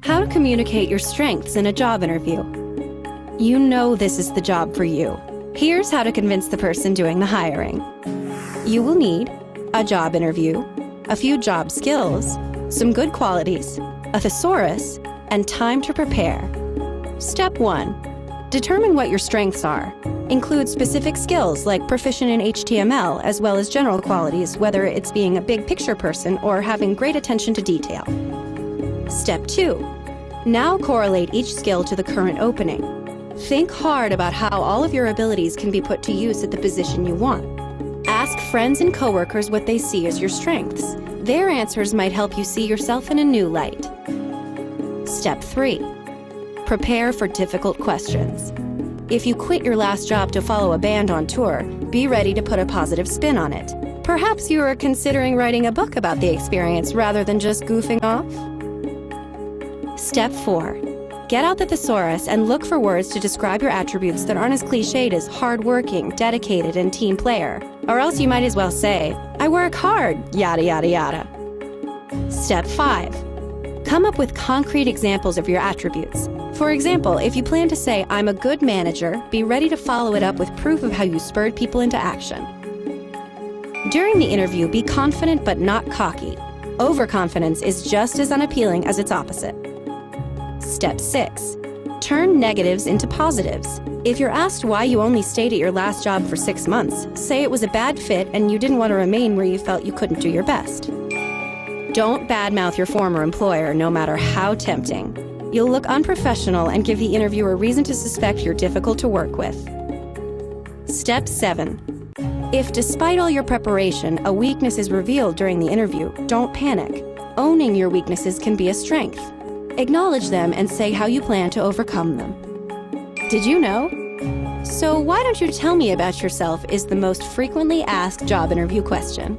How to communicate your strengths in a job interview. You know this is the job for you. Here's how to convince the person doing the hiring. You will need a job interview, a few job skills, some good qualities, a thesaurus, and time to prepare. Step 1. Determine what your strengths are. Include specific skills like proficient in HTML, as well as general qualities, whether it's being a big picture person or having great attention to detail. Step 2. Now correlate each skill to the current opening. Think hard about how all of your abilities can be put to use at the position you want. Ask friends and coworkers what they see as your strengths. Their answers might help you see yourself in a new light. Step 3. Prepare for difficult questions. If you quit your last job to follow a band on tour, be ready to put a positive spin on it. Perhaps you are considering writing a book about the experience rather than just goofing off. Step 4. Get out the thesaurus and look for words to describe your attributes that aren't as cliched as hardworking, dedicated, and team player. Or else you might as well say, I work hard, yada yada yada. Step 5. Come up with concrete examples of your attributes. For example, if you plan to say, I'm a good manager, be ready to follow it up with proof of how you spurred people into action. During the interview, be confident but not cocky. Overconfidence is just as unappealing as its opposite. Step 6. Turn negatives into positives. If you're asked why you only stayed at your last job for 6 months, say it was a bad fit and you didn't want to remain where you felt you couldn't do your best. Don't badmouth your former employer, no matter how tempting. You'll look unprofessional and give the interviewer reason to suspect you're difficult to work with. Step 7. If despite all your preparation, a weakness is revealed during the interview, don't panic. Owning your weaknesses can be a strength. Acknowledge them and say how you plan to overcome them. Did you know? So why don't you tell me about yourself is the most frequently asked job interview question.